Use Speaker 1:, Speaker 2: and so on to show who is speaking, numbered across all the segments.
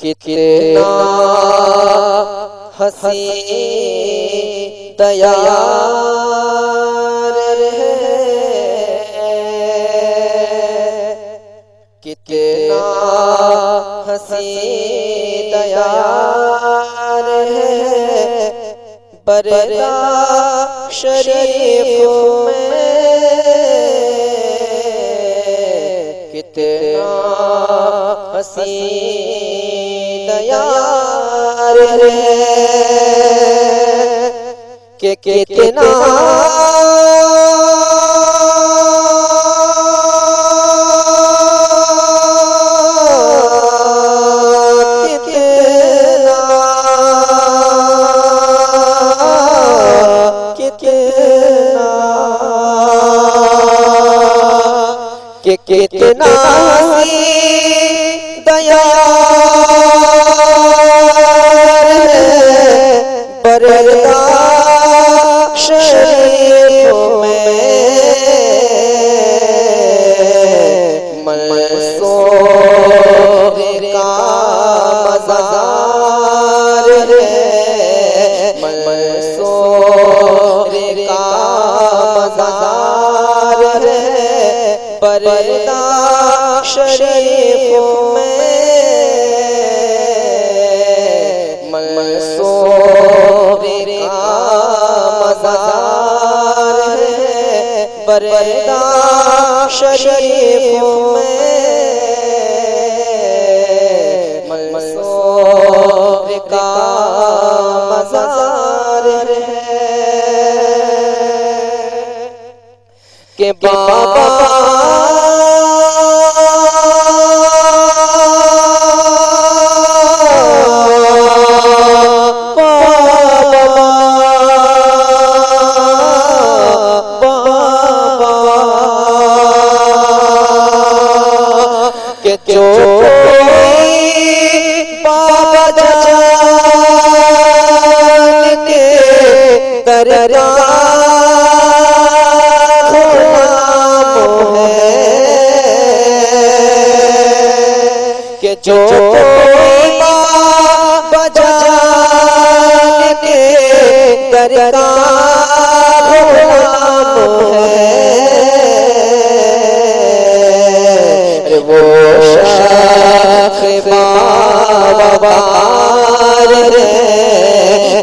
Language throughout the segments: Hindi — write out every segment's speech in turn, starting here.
Speaker 1: कितना हसी तैयार है, कितना हसी तैयार है, पर्दा शरीफ में कितना हसी तैयार है कि कितना कितना हसी तैयार है, पर्दा शरीफ में मंसूर का मज़ार है, मंसूर का मज़ार है, पर्दा शरीफ में मंसूर का मज़ार है, पर्दा शरीफ में मंसूर का मज़ार है के बाबा के जो बाबा जान के दरगाह है कि जो बाबा जान के दरगाह है वो शाख बाबार है,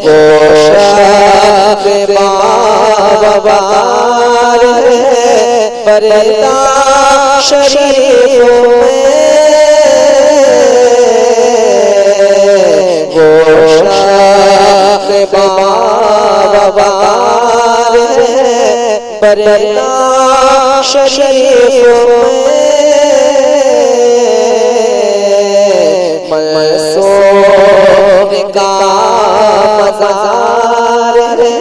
Speaker 1: वो शाख बाबार है, पर्दा शरीफ में वो शाख बाबार है, पर्दा शरीफ में मंसूर का मज़ार है,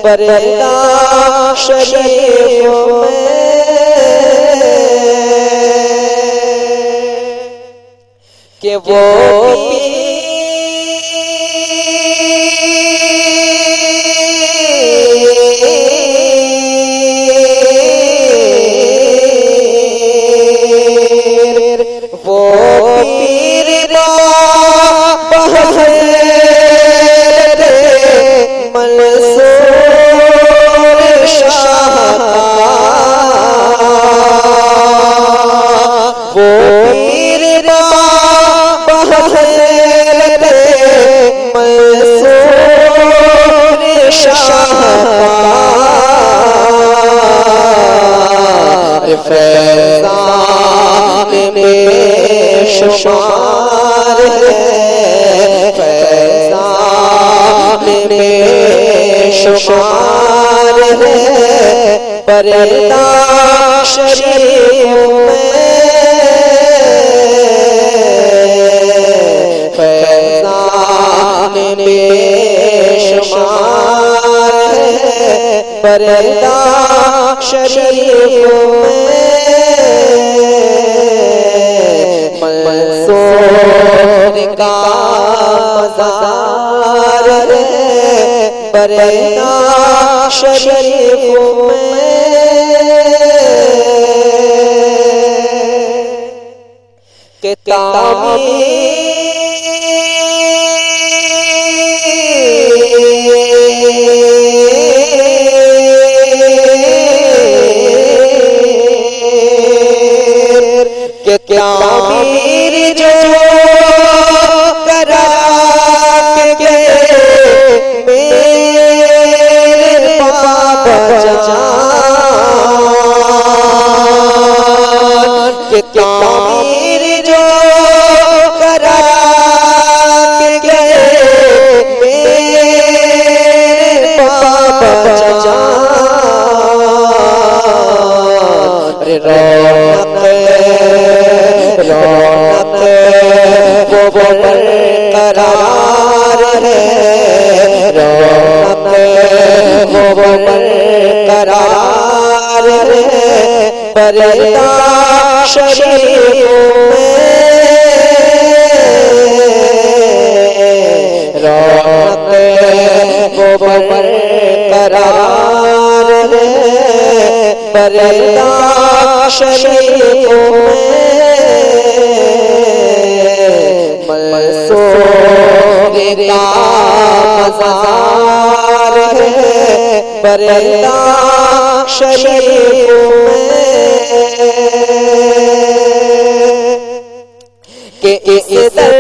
Speaker 1: पर्दा शरीफ में कि वो पीर मंसूर शाह वो पीर मंसूर शाह फैज़ान में शुमार है, फैज़ान में शुमार है, पर्दा शरीफ में फैज़ान में शुमार है, पर्दा शरीफ में मंसूर का मज़ार है, पर्दा शरीफ में के तामीर बरकरार है, रौनक वो बरकरार है, पर्दा शरीफों में रौनक वो बरकरार है, पर्दा शरीफों में मंसूर का मज़ार है, पर्दा शरीफों में के इस दर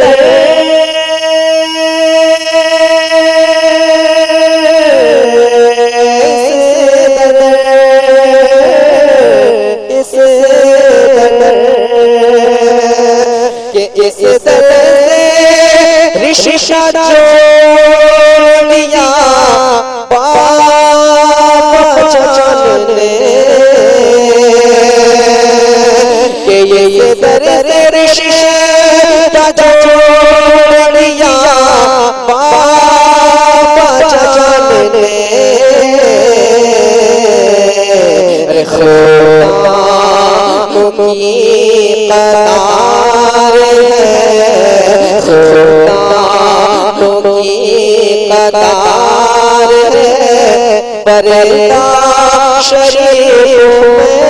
Speaker 1: इस दर रिश्ता जोड़िया पाप चलने के ये दर रिश्ता जोड़िया पाप चलने खुदा की कतार है, खुदा की कतार है, पर्दा शरीफों में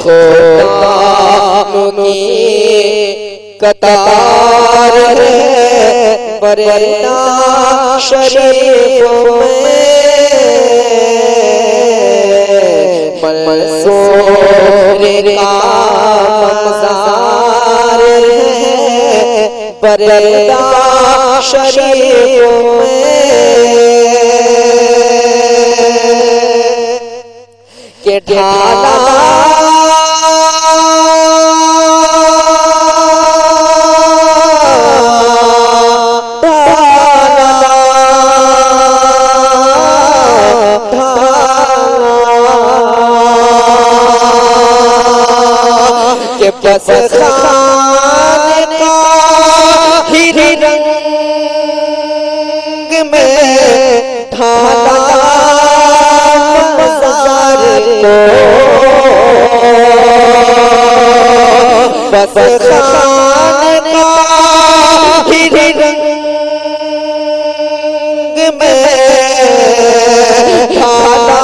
Speaker 1: खुदा की कतार है, पर्दा शरीफों में मंसूर का मज़ार है, पर्दा शरीफों में के ढाला बस खाने का ही रंग में ढाला मज़ार को, बस खाने का ही रंग में ढाला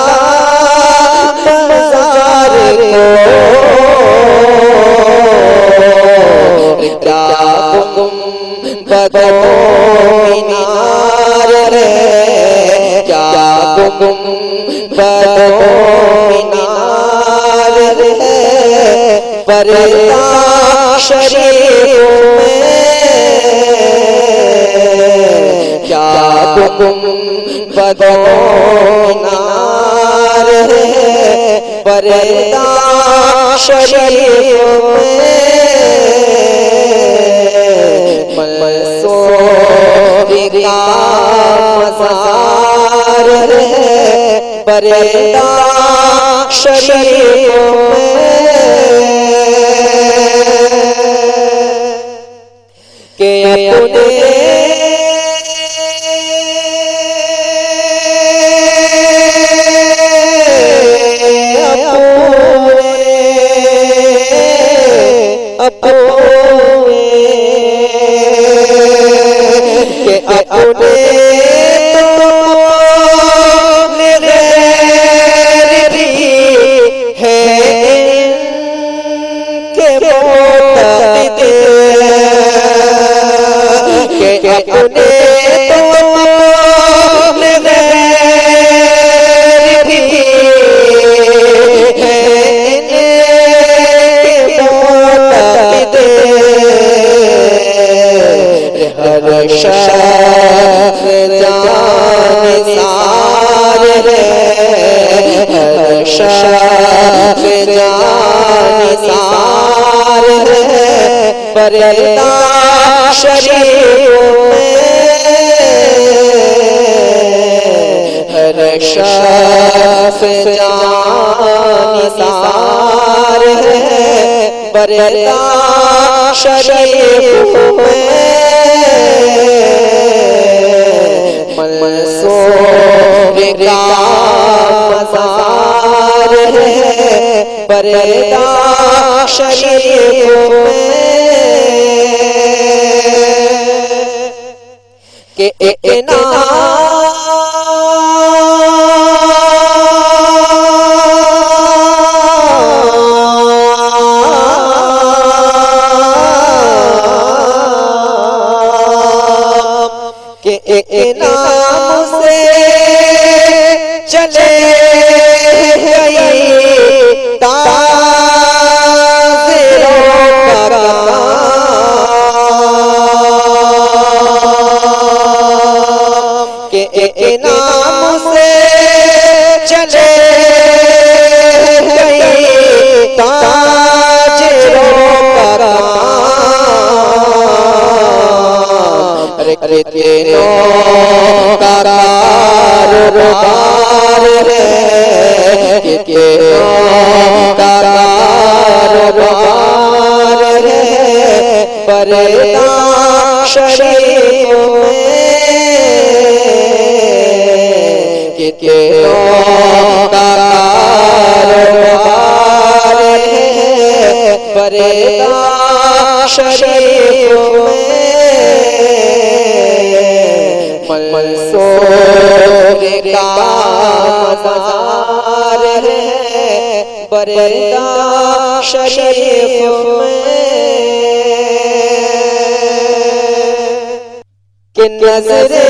Speaker 1: मज़ार को। क्या गुंबदो मीनार है, क्या गुंबदो मीनार है, पर्दा शरीफों में क्या गुंबदो मीनार है, पर्दा शरीफों में मंसूर का मज़ार है, पर्दा शरीफों में के अपने अपने है के मोहब्बत के अपने हर शख्स जानिसार है, हर शख्स जानिसार है, पर्दा शरीफों में हर शख्स जानिसार है, पर्दा शरीफ में मंसूर का मज़ार है पर्दा शरीफ में के इतना नाम से चले गई ताज़िरों का के नाम से चले गई ताज़िरों का अरे तीनों का कारोबार है तीनों का कारोबार है पर्दा शरीफ में तीनों का कारोबार है पर्दा शरीफ में मंसूर का मज़ार है पर्दा शरीफ में कि नज़रे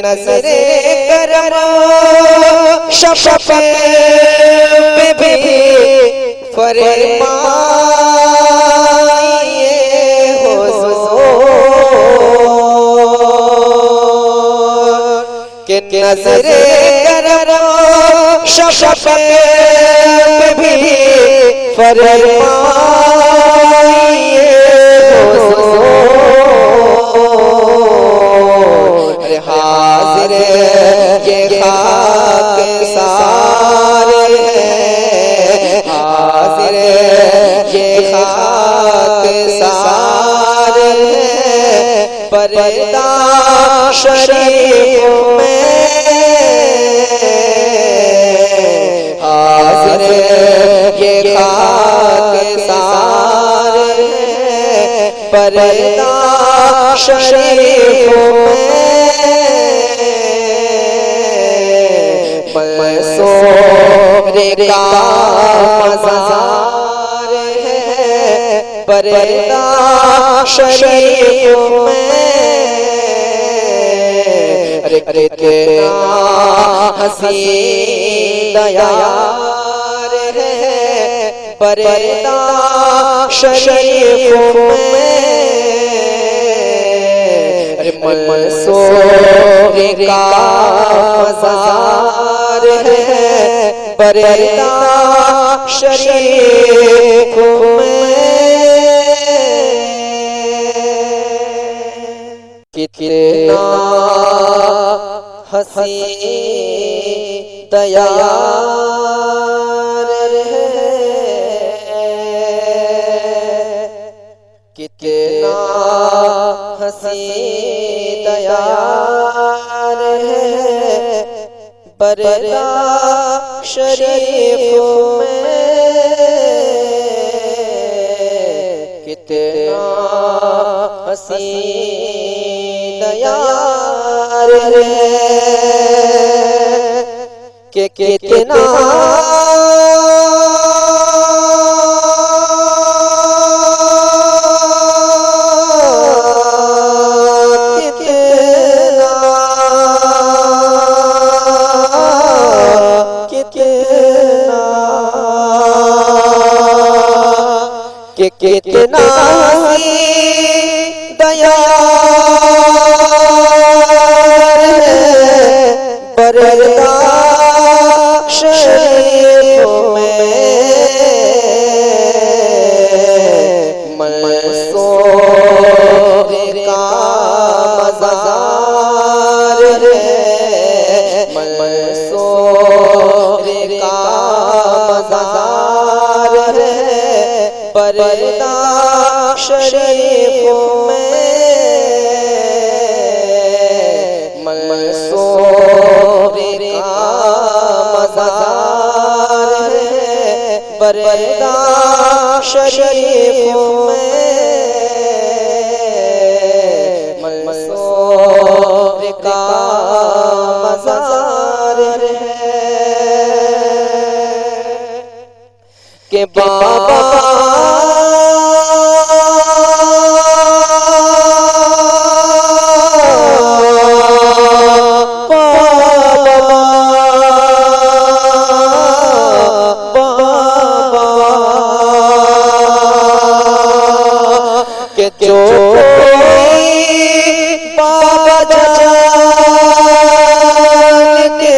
Speaker 1: नज़रे करम शफ़क़त पे भी फरमाइए हुज़ूर कि नज़रे करम शफ़क़त पे भी फरमाइए हुज़ूर हाज़िर ये खाकसार है हाज़िर ये खाकसार है पर्दा शरीफ में हाज़िर ये खाकसार है पर्दा शरीफ में मंसूर का मज़ार है पर्दा शरीफ में अरे कितना हसीन यार है पर्दा शरीफ में मंसूर का मज़ार है पर्दा शरीफ में कितना हसीन यार है कितना हसीन यार है पर्दा शरीफ में कितना हसीन यार है कि कितना कितना दयार है पर्दा शरीफ में मंसूर का मज़ार है, मंसूर का मज़ार है। पर्दा शरीफ में मंसूर का मज़ार है। पर्दा शरीफ में मंसूर का मज़ार है कि बाबा जो बाबा जान के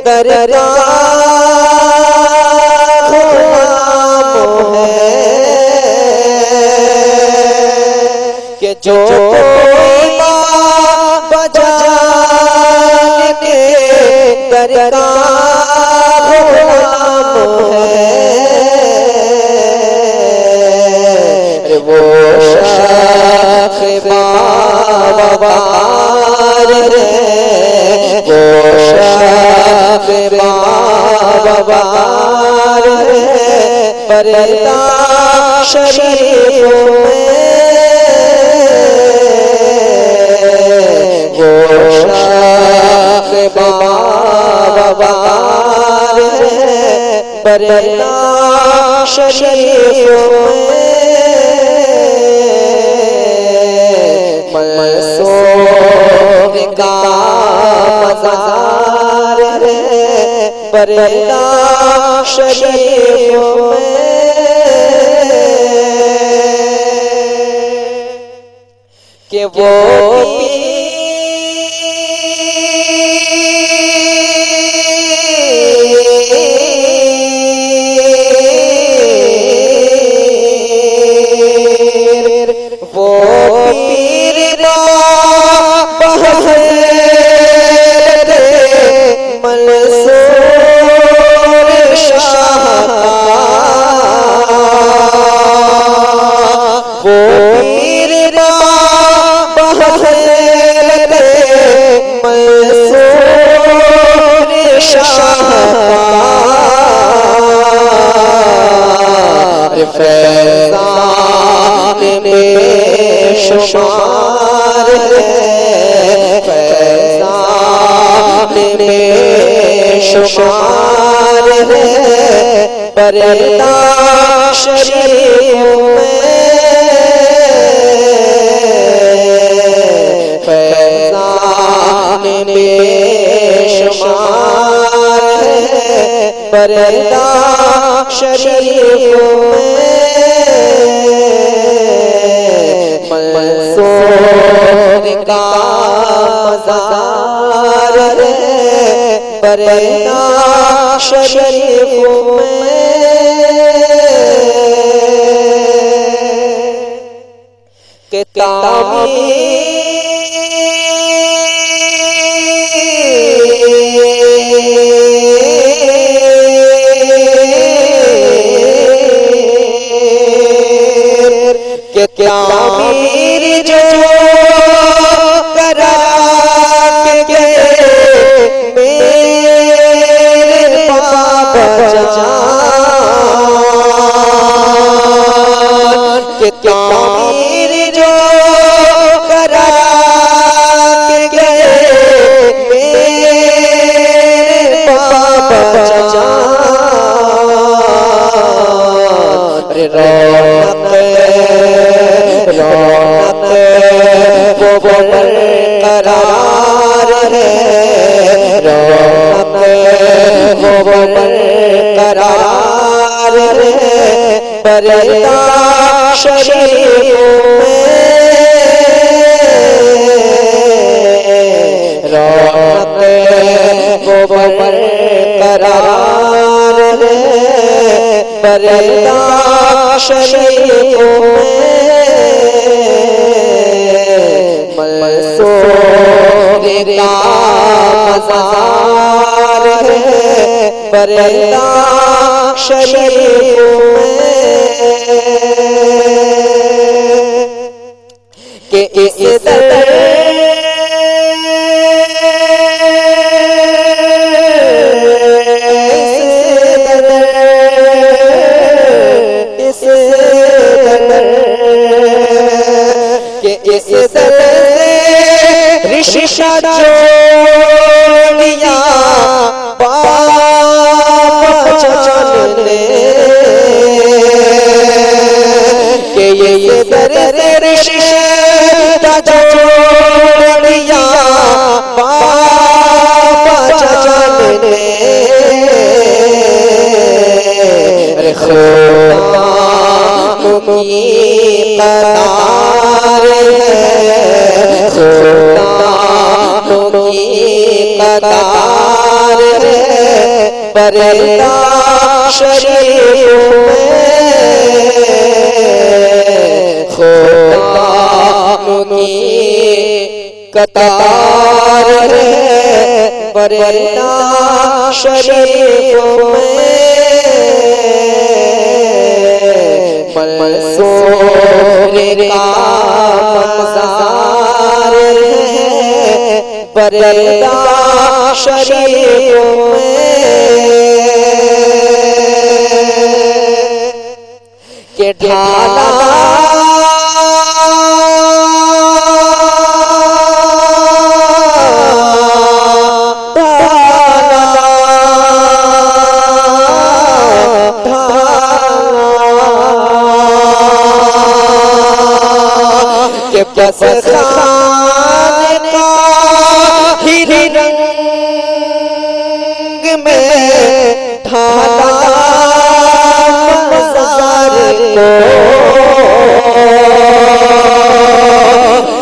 Speaker 1: दरगाह है कि जो बाबा जान के दरगाह है वो बाबार है, वो शाफ़ बाबार है। पर्दा शरीफ में वो शाफ़ बाबार है। पर्दा शरीफ में मंसूर का मज़ार है। पर्दा शरीफ में कि वो फैज़ान बेशुमार है, फैज़ान बेशुमार है। पर्दा शरीफ में फैज़ान बेशुमार है। पर्दा शरीफ में मंसूर का मज़ार है। पर्दा शरीफ में के तामीर जो करा के मेरे बाबा जान के तामीर जो करा के मेरे बाबा जान। रे रौनक वो बरकरार है, रौनक वो बरकरार है। पर्दा शरीफ में रौनक वो बरकरार है। पर्दा शरीफों में मंसूर का मज़ार है बरेदा शरीफों में के इस ऋषि जोड़िया बाबा चलने के ये दर ऋषि जोड़िया बाबा चलने खुदा की कतार है खुदा की कतार है बरेदा शरीफों में खुदा की कतार है बरेदा शरीफों में मंसूर का मज़ार है बरेदा शरीफों में के ढाला बस खाने का ही रंग में ढाला मज़ार को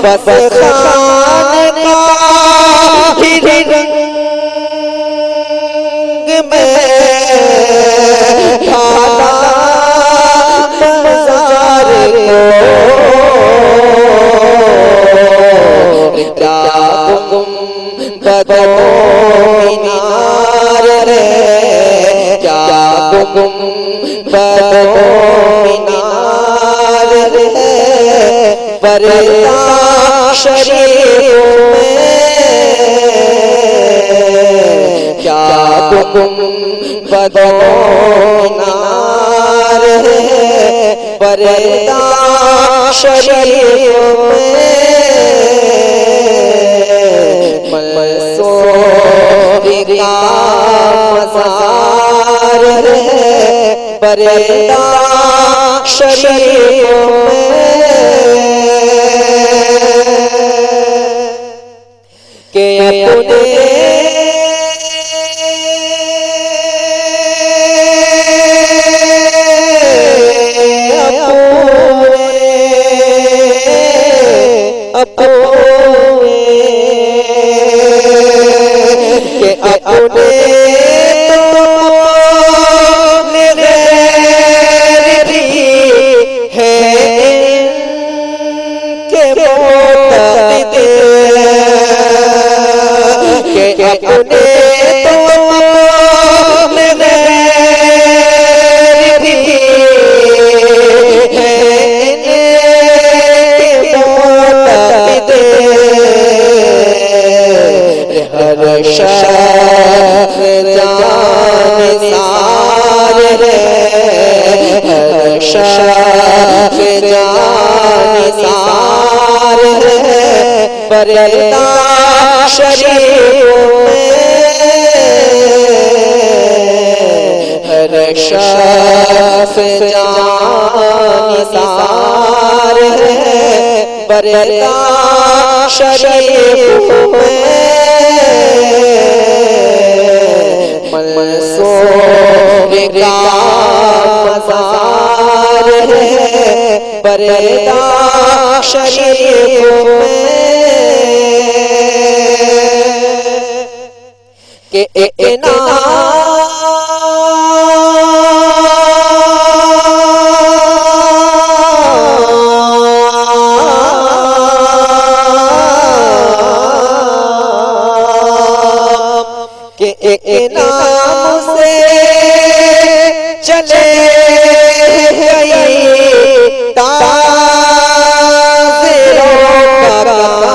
Speaker 1: बस खाने का ही रंग में ढाला मज़ार को क्या गुंबदों मीनार है क्या गुंबदों मीनार है बरेदा शरीफों में क्या गुंबदों मीनार है बरेदा शरीफों में मंसूर का मज़ार है बरेदा शरीफों में के अपने अपने तो मेरे भी है के मोहब्बत के अपने तो मेरे भी है के मोहब्बत हर शख्स जानिसार है हर शख्स जानिसार है बरेदा शरीफों में हर शख्स जानिसार है बरेदा शरीफों में मंसूर का मज़ार है बरेदा शरीफों में के इतना के नाम से चले गई ताज़िरों का काम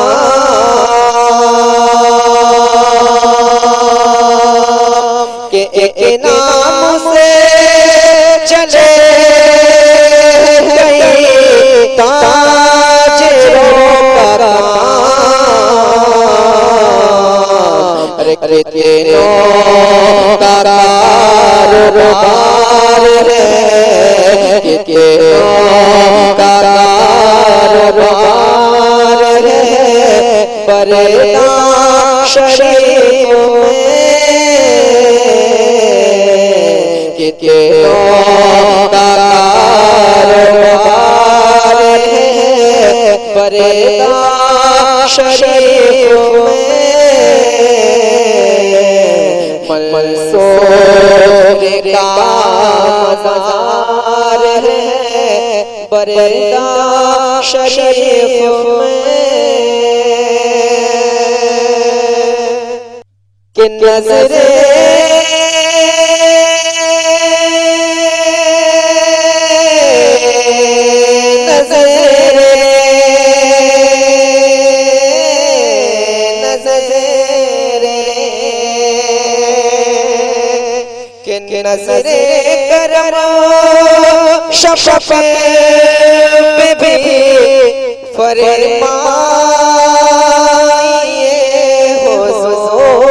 Speaker 1: के एक नाम से चले गई ताज़िरों का काम। अरे तीनों का कारोबार है, तीनों का कारोबार है पर्दा शरीफ में, तीनों का कारोबार है पर्दा शरीफ में। मंसूर का मज़ार है पर्दा शरीफ में कि नज़रे नज़रे करम शफ़क़त पे भी फरमाइए हुज़ूर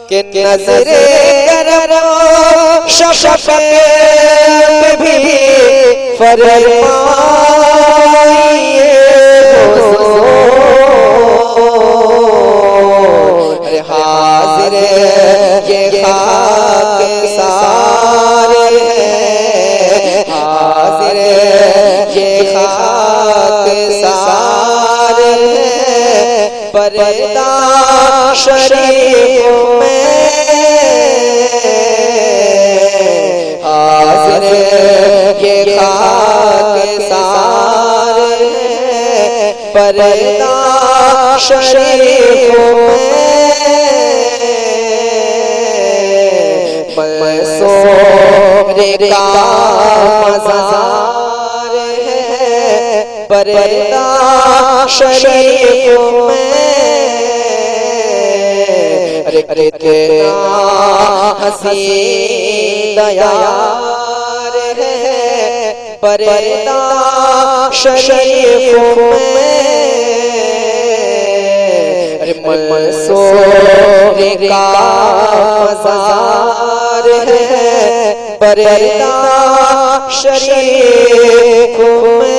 Speaker 1: कि नज़रे करम शफ़क़त पे भी फरमाइए हुज़ूर। हाज़िर ये खाकसार है, हाज़िर ये खाकसार है पर्दा शरीफ में, हाज़िर ये खाकसार है पर्दा शरीफ में। मंसूर का मज़ार है पर्दा शरीफ में। अरे कितना हसीन दयार है पर्दा शरीफ में। मंसूर का मज़ार है पर्दा शरीफ में।